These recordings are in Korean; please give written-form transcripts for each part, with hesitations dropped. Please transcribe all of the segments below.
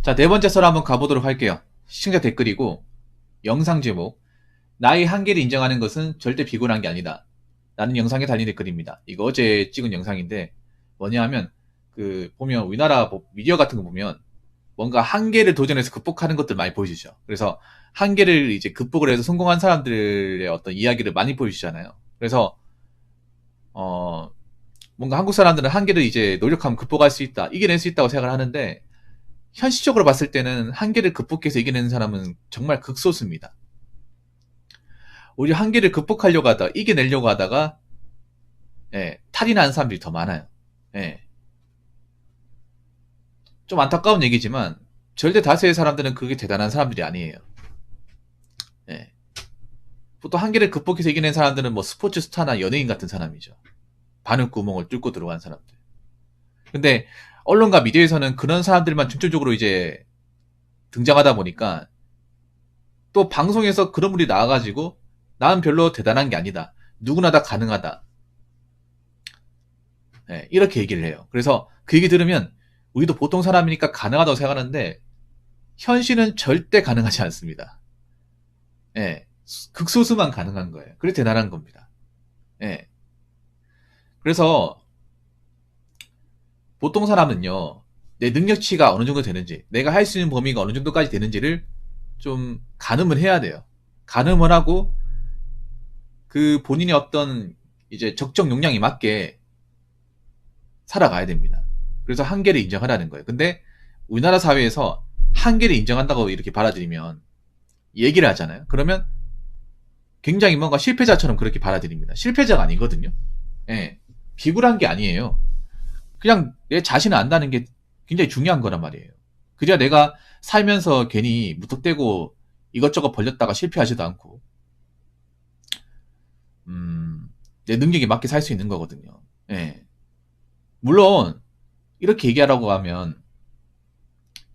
자, 네 번째 썰 한번 가보도록 할게요. 시청자 댓글이고, 영상 제목. 나의 한계를 인정하는 것은 절대 비굴한 게 아니다. 라는 영상에 달린 댓글입니다. 이거 어제 찍은 영상인데, 뭐냐 하면, 보면, 우리나라 미디어 같은 거 보면, 뭔가 한계를 도전해서 극복하는 것들 많이 보여주죠. 그래서, 한계를 이제 극복을 해서 성공한 사람들의 어떤 이야기를 많이 보여주잖아요. 그래서, 뭔가 한국 사람들은 한계를 이제 노력하면 극복할 수 있다, 이겨낼 수 있다고 생각을 하는데, 현실적으로 봤을 때는 한계를 극복해서 이겨내는 사람은 정말 극소수입니다. 오히려 한계를 극복하려고 하다가, 이겨내려고 하다가, 탈이 나는 사람들이 더 많아요. 예. 좀 안타까운 얘기지만, 절대 다수의 사람들은 그게 대단한 사람들이 아니에요. 예. 보통 한계를 극복해서 이겨낸 사람들은 뭐 스포츠 스타나 연예인 같은 사람이죠. 바늘구멍을 뚫고 들어간 사람들. 근데, 언론과 미디어에서는 그런 사람들만 중점적으로 이제 등장하다 보니까 또 방송에서 그런 분이 나와가지고 나는 별로 대단한 게 아니다. 누구나 다 가능하다. 이렇게 얘기를 해요. 그래서 그 얘기 들으면 우리도 보통 사람이니까 가능하다고 생각하는데 현실은 절대 가능하지 않습니다. 극소수만 가능한 거예요. 그게 대단한 겁니다. 그래서 보통 사람은요, 내 능력치가 어느 정도 되는지, 내가 할 수 있는 범위가 어느 정도까지 되는지를 좀 가늠을 해야 돼요. 가늠을 하고 그 본인의 어떤 이제 적정 용량에 맞게 살아가야 됩니다. 그래서 한계를 인정하라는 거예요. 근데 우리나라 사회에서 한계를 인정한다고 이렇게 받아들이면 얘기를 하잖아요. 그러면 굉장히 뭔가 실패자처럼 그렇게 받아들입니다. 실패자가 아니거든요. 비굴한 게 아니에요. 그냥 내 자신을 안다는 게 굉장히 중요한 거란 말이에요. 그래야 내가 살면서 괜히 무턱대고 이것저것 벌렸다가 실패하지도 않고, 내 능력에 맞게 살 수 있는 거거든요. 물론, 이렇게 얘기하라고 하면,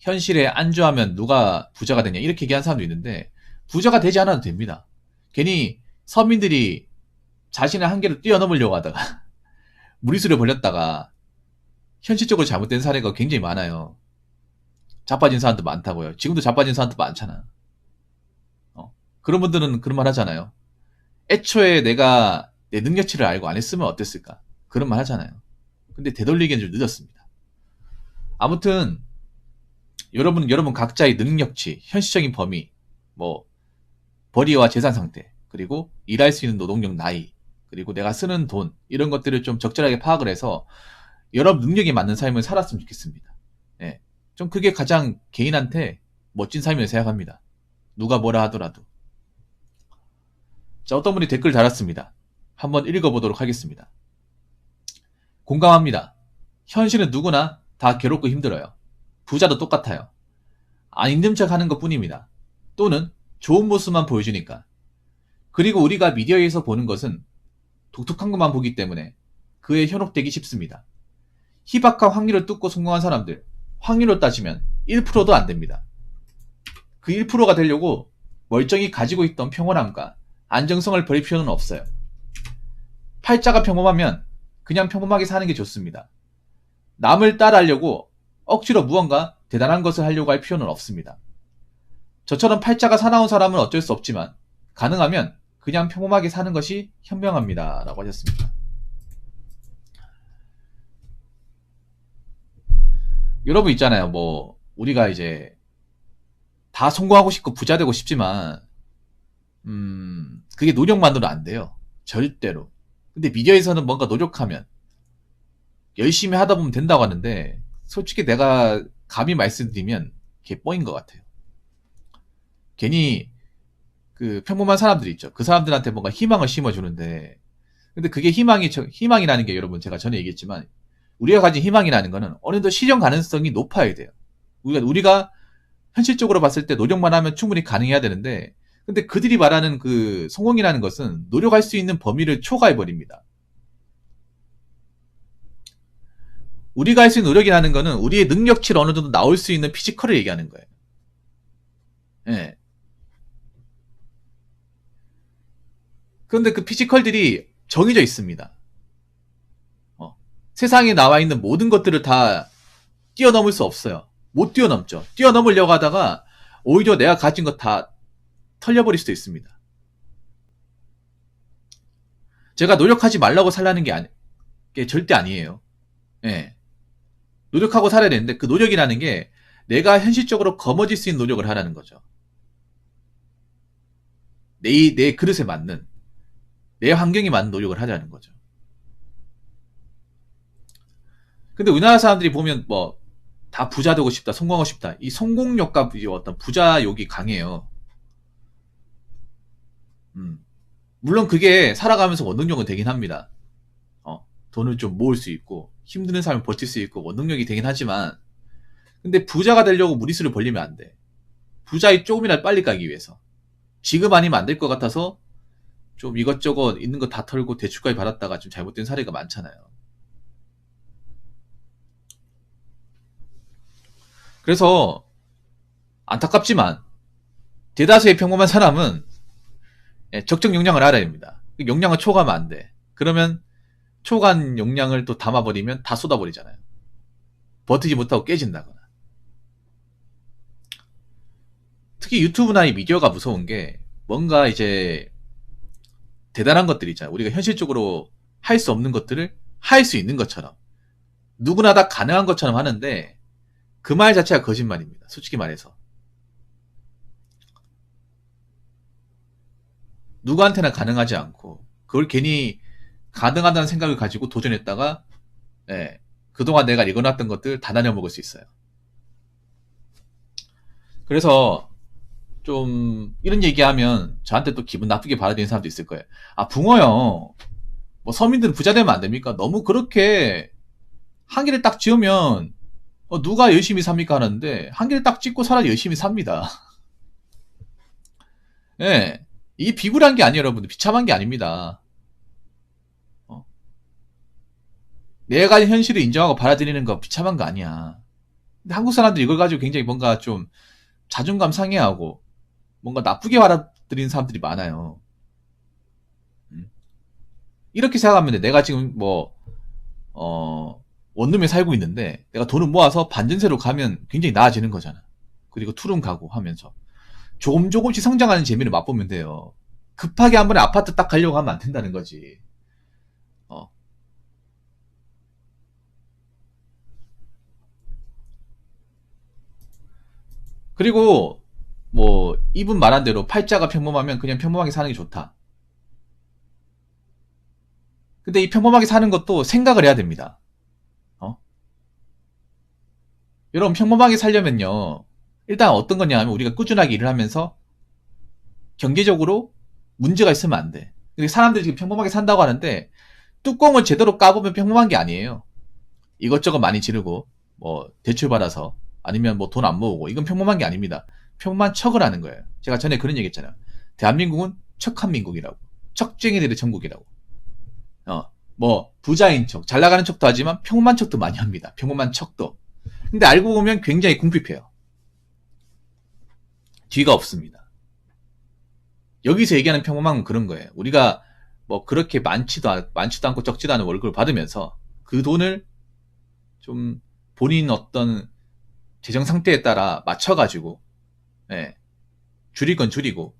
현실에 안주하면 누가 부자가 되냐, 이렇게 얘기하는 사람도 있는데, 부자가 되지 않아도 됩니다. 괜히 서민들이 자신의 한계를 뛰어넘으려고 하다가, 무리수를 벌렸다가, 현실적으로 잘못된 사례가 굉장히 많아요. 자빠진 사람도 많다고요. 지금도 자빠진 사람도 많잖아. 그런 분들은 그런 말 하잖아요. 애초에 내가 내 능력치를 알고 안 했으면 어땠을까? 그런 말 하잖아요. 근데 되돌리기엔 좀 늦었습니다. 아무튼 여러분 각자의 능력치, 현실적인 범위, 뭐 벌이와 재산 상태, 그리고 일할 수 있는 노동력 나이, 그리고 내가 쓰는 돈, 이런 것들을 좀 적절하게 파악을 해서 여러분 능력에 맞는 삶을 살았으면 좋겠습니다. 좀 그게 가장 개인한테 멋진 삶이라고 생각합니다. 누가 뭐라 하더라도. 자, 어떤 분이 댓글 달았습니다. 한번 읽어보도록 하겠습니다. 공감합니다. 현실은 누구나 다 괴롭고 힘들어요. 부자도 똑같아요. 안 힘든 척 하는 것 뿐입니다. 또는 좋은 모습만 보여주니까. 그리고 우리가 미디어에서 보는 것은 독특한 것만 보기 때문에 그에 현혹되기 쉽습니다. 희박한 확률을 뚫고 성공한 사람들, 확률로 따지면 1%도 안 됩니다. 그 1%가 되려고 멀쩡히 가지고 있던 평온함과 안정성을 버릴 필요는 없어요. 팔자가 평범하면 그냥 평범하게 사는 게 좋습니다. 남을 따라하려고 억지로 무언가 대단한 것을 하려고 할 필요는 없습니다. 저처럼 팔자가 사나운 사람은 어쩔 수 없지만 가능하면 그냥 평범하게 사는 것이 현명합니다. 라고 하셨습니다. 여러분 있잖아요. 뭐 우리가 이제 다 성공하고 싶고 부자 되고 싶지만 그게 노력만으로 안 돼요. 절대로. 근데 미디어에서는 뭔가 노력하면 열심히 하다 보면 된다고 하는데 솔직히 내가 감히 말씀드리면 개뻥인 것 같아요. 괜히 그 평범한 사람들이 있죠. 그 사람들한테 뭔가 희망을 심어주는데 근데 그게 희망이라는 게 여러분 제가 전에 얘기했지만 우리가 가진 희망이라는 거는 어느 정도 실현 가능성이 높아야 돼요. 우리가 현실적으로 봤을 때 노력만 하면 충분히 가능해야 되는데 근데 그들이 말하는 그 성공이라는 것은 노력할 수 있는 범위를 초과해버립니다. 우리가 할 수 있는 노력이라는 거는 우리의 능력치를 어느 정도 나올 수 있는 피지컬을 얘기하는 거예요. 그런데 그 피지컬들이 정해져 있습니다. 세상에 나와 있는 모든 것들을 다 뛰어넘을 수 없어요. 못 뛰어넘죠. 뛰어넘으려고 하다가 오히려 내가 가진 거 다 털려버릴 수도 있습니다. 제가 노력하지 말라고 살라는 게 절대 아니에요. 예. 노력하고 살아야 되는데 그 노력이라는 게 내가 현실적으로 거머쥘 수 있는 노력을 하라는 거죠. 내 그릇에 맞는, 내 환경에 맞는 노력을 하자는 거죠. 근데 우리나라 사람들이 보면 뭐 다 부자 되고 싶다, 성공하고 싶다. 이 성공욕과 어떤 부자욕이 강해요. 물론 그게 살아가면서 원동력은 되긴 합니다. 돈을 좀 모을 수 있고 힘드는 삶을 버틸 수 있고 원동력이 되긴 하지만, 근데 부자가 되려고 무리수를 벌리면 안 돼. 부자이 조금이라도 빨리 가기 위해서. 지금 아니면 안 될 것 같아서 좀 이것저것 있는 거 다 털고 대출까지 받았다가 좀 잘못된 사례가 많잖아요. 그래서 안타깝지만 대다수의 평범한 사람은 적정 용량을 알아야 됩니다. 용량을 초과하면 안 돼. 그러면 초과한 용량을 또 담아버리면 다 쏟아버리잖아요. 버티지 못하고 깨진다거나. 특히 유튜브나 이 미디어가 무서운 게 뭔가 이제 대단한 것들 있잖아요. 우리가 현실적으로 할 수 없는 것들을 할 수 있는 것처럼, 누구나 다 가능한 것처럼 하는데 그 말 자체가 거짓말입니다. 솔직히 말해서. 누구한테나 가능하지 않고 그걸 괜히 가능하다는 생각을 가지고 도전했다가 그동안 내가 읽어놨던 것들 다 나눠먹을 수 있어요. 그래서 좀 이런 얘기하면 저한테 또 기분 나쁘게 받아들이는 사람도 있을 거예요. 아, 붕어요. 뭐 서민들은 부자 되면 안 됩니까? 너무 그렇게 한 개를 딱 지으면 누가 열심히 삽니까 하는데, 한 개를 딱 찍고 살아 열심히 삽니다. 예. 이게 비굴한 게 아니에요, 여러분들. 비참한 게 아닙니다. 내가 현실을 인정하고 받아들이는 거 비참한 거 아니야. 근데 한국 사람들이 이걸 가지고 굉장히 뭔가 좀 자존감 상해하고 뭔가 나쁘게 받아들이는 사람들이 많아요. 이렇게 생각하면 돼. 내가 지금 뭐 원룸에 살고 있는데 내가 돈을 모아서 반전세로 가면 굉장히 나아지는 거잖아. 그리고 투룸 가고 하면서 조금씩 성장하는 재미를 맛보면 돼요. 급하게 한 번에 아파트 딱 가려고 하면 안 된다는 거지. 그리고 뭐 이분 말한 대로 팔자가 평범하면 그냥 평범하게 사는 게 좋다. 근데 이 평범하게 사는 것도 생각을 해야 됩니다. 여러분, 평범하게 살려면요, 일단 어떤 거냐 하면 우리가 꾸준하게 일을 하면서 경제적으로 문제가 있으면 안 돼. 근데 사람들이 지금 평범하게 산다고 하는데 뚜껑을 제대로 까보면 평범한 게 아니에요. 이것저것 많이 지르고 뭐 대출 받아서 아니면 뭐 돈 안 모으고, 이건 평범한 게 아닙니다. 평범한 척을 하는 거예요. 제가 전에 그런 얘기 했잖아요. 대한민국은 척한 민국이라고, 척쟁이들의 천국이라고. 뭐 부자인 척, 잘 나가는 척도 하지만 평범한 척도 많이 합니다. 평범한 척도. 근데 알고 보면 굉장히 궁핍해요. 뒤가 없습니다. 여기서 얘기하는 평범한 건 그런 거예요. 우리가 뭐 그렇게 많지도 않고 적지도 않은 월급을 받으면서 그 돈을 좀 본인 어떤 재정 상태에 따라 맞춰가지고 줄일 건 줄이고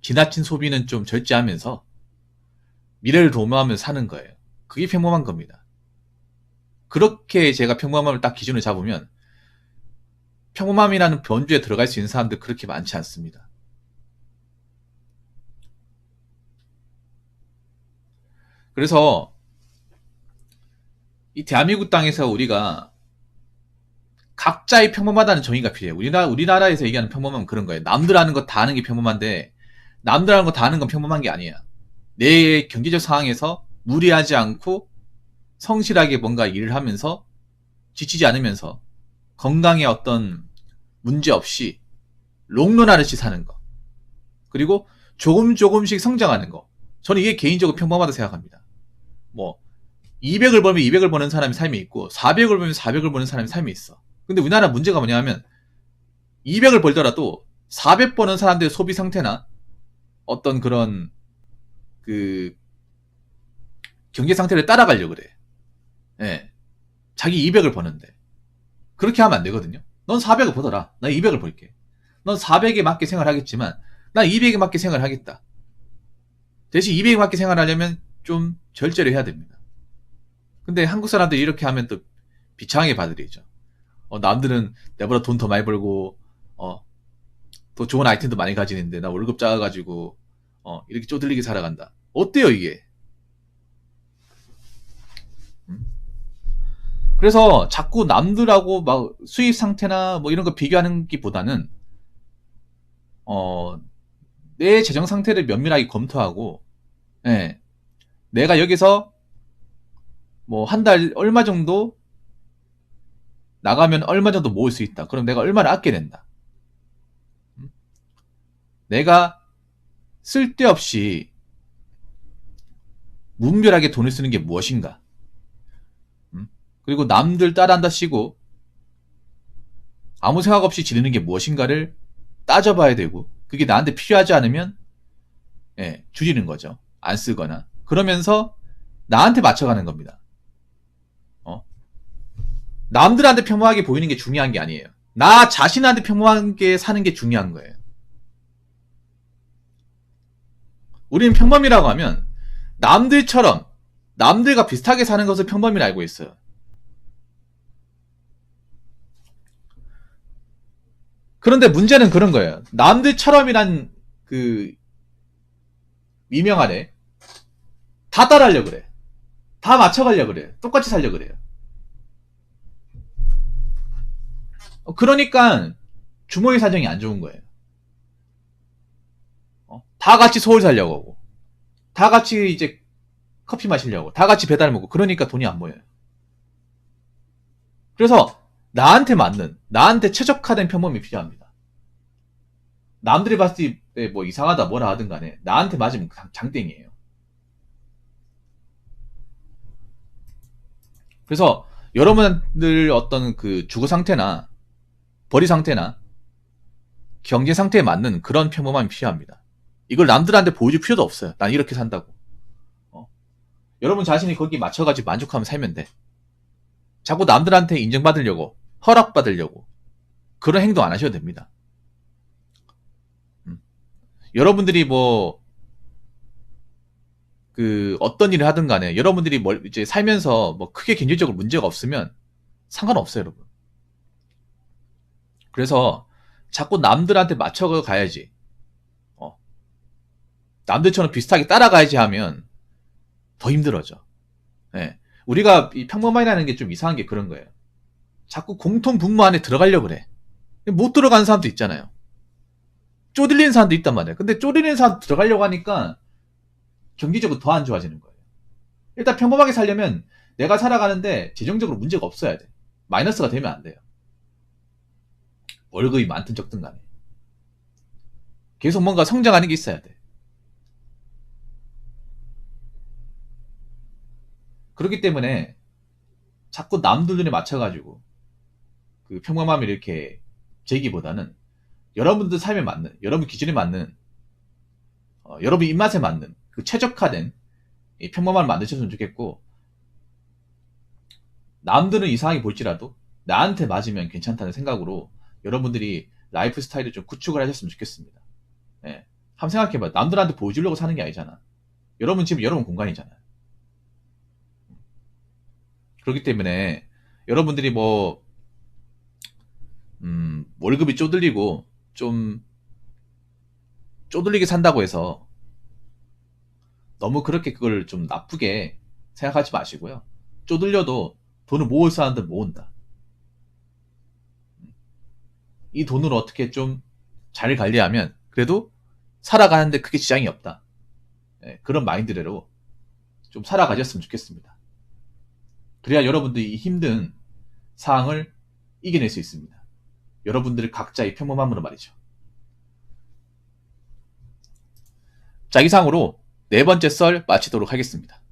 지나친 소비는 좀 절제하면서 미래를 도모하면서 사는 거예요. 그게 평범한 겁니다. 그렇게 제가 평범함을 딱 기준을 잡으면 평범함이라는 변주에 들어갈 수 있는 사람들 그렇게 많지 않습니다. 그래서 이 대한민국 땅에서 우리가 각자의 평범하다는 정의가 필요해요. 우리나라에서 얘기하는 평범함은 그런 거예요. 남들 하는 거 다 하는 게 평범한데, 남들 하는 거 다 하는 건 평범한 게 아니야. 내 경제적 상황에서 무리하지 않고 성실하게 뭔가 일을 하면서 지치지 않으면서 건강에 어떤 문제 없이 롱런하듯이 사는 거. 그리고 조금씩 성장하는 거. 저는 이게 개인적으로 평범하다고 생각합니다. 뭐 200을 벌면 200을 버는 사람의 삶이 있고 400을 벌면 400을 버는 사람의 삶이 있어. 근데 우리나라 문제가 뭐냐면 200을 벌더라도 400 버는 사람들의 소비 상태나 어떤 그런 그 경제 상태를 따라가려고 그래. 자기 200을 버는데 그렇게 하면 안 되거든요. 넌 400을 벌어라. 나 200을 벌게. 넌 400에 맞게 생활하겠지만 난 200에 맞게 생활하겠다. 대신 200에 맞게 생활하려면 좀 절제를 해야 됩니다. 근데 한국 사람들이 이렇게 하면 또 비창하게 받아들이죠. 남들은 내보다 돈 더 많이 벌고 더 좋은 아이템도 많이 가지는데 나 월급 작아가지고 이렇게 쪼들리게 살아간다. 어때요 이게? 그래서 자꾸 남들하고 막 수입 상태나 뭐 이런 거 비교하는 기보다는 내 재정 상태를 면밀하게 검토하고, 예, 내가 여기서 뭐 한 달 얼마 정도 나가면 얼마 정도 모을 수 있다. 그럼 내가 얼마나 아껴야 된다. 내가 쓸데없이 무분별하게 돈을 쓰는 게 무엇인가. 그리고 남들 따라한다 치고 아무 생각 없이 지르는 게 무엇인가를 따져봐야 되고, 그게 나한테 필요하지 않으면 줄이는 거죠. 안 쓰거나. 그러면서 나한테 맞춰가는 겁니다. 남들한테 평범하게 보이는 게 중요한 게 아니에요. 나 자신한테 평범하게 사는 게 중요한 거예요. 우리는 평범이라고 하면 남들처럼 남들과 비슷하게 사는 것을 평범이라 알고 있어요. 그런데 문제는 그런 거예요. 남들처럼이란 그 미명 아래 다 따라하려고 그래. 다 맞춰가려고 그래. 똑같이 살려고 그래요. 그러니까 주머니 사정이 안 좋은 거예요. 다 같이 서울 살려고 하고, 다 같이 이제 커피 마시려고, 다 같이 배달 먹고, 그러니까 돈이 안 모여요. 그래서 나한테 맞는, 나한테 최적화된 평범이 필요합니다. 남들이 봤을 때 뭐 이상하다 뭐라 하든 간에 나한테 맞으면 장땡이에요. 그래서 여러분들 어떤 그 주거 상태나 벌이 상태나 경제 상태에 맞는 그런 평범함이 필요합니다. 이걸 남들한테 보여줄 필요도 없어요. 난 이렇게 산다고. 여러분 자신이 거기에 맞춰가지고 만족하면 살면 돼. 자꾸 남들한테 인정받으려고, 허락받으려고 그런 행동 안 하셔도 됩니다. 여러분들이 뭐 그 어떤 일을 하든 간에 여러분들이 이제 살면서 뭐 크게 경제적으로 문제가 없으면 상관없어요, 여러분. 그래서 자꾸 남들한테 맞춰가 가야지. 남들처럼 비슷하게 따라가야지 하면 더 힘들어져. 네. 우리가 이 평범함이라는 게 좀 이상한 게 그런 거예요. 자꾸 공통 분모 안에 들어가려고 그래. 못 들어가는 사람도 있잖아요. 쪼들리는 사람도 있단 말이야. 근데 쪼들리는 사람 들어가려고 하니까 경제적으로 더 안 좋아지는 거예요. 일단 평범하게 살려면 내가 살아가는데 재정적으로 문제가 없어야 돼. 마이너스가 되면 안 돼요. 월급이 많든 적든 간에. 계속 뭔가 성장하는 게 있어야 돼. 그렇기 때문에 자꾸 남들 눈에 맞춰가지고 그 평범함을 이렇게 재기보다는 여러분들 삶에 맞는, 여러분 기준에 맞는, 여러분 입맛에 맞는 그 최적화된 이 평범함을 만드셨으면 좋겠고, 남들은 이상하게 볼지라도 나한테 맞으면 괜찮다는 생각으로 여러분들이 라이프 스타일을 좀 구축을 하셨으면 좋겠습니다. 네. 한번 생각해봐. 남들한테 보여주려고 사는 게 아니잖아. 여러분 집은 여러분 공간이잖아요. 그렇기 때문에 여러분들이 뭐 월급이 쪼들리고 좀 쪼들리게 산다고 해서 너무 그렇게 그걸 좀 나쁘게 생각하지 마시고요. 쪼들려도 돈을 모을 사람들 모은다. 이 돈으로 어떻게 좀 잘 관리하면 그래도 살아가는데 크게 지장이 없다. 네, 그런 마인드대로 좀 살아가셨으면 좋겠습니다. 그래야 여러분들이 이 힘든 상황을 이겨낼 수 있습니다. 여러분들 각자의 평범함으로 말이죠. 자, 이상으로 네 번째 썰 마치도록 하겠습니다.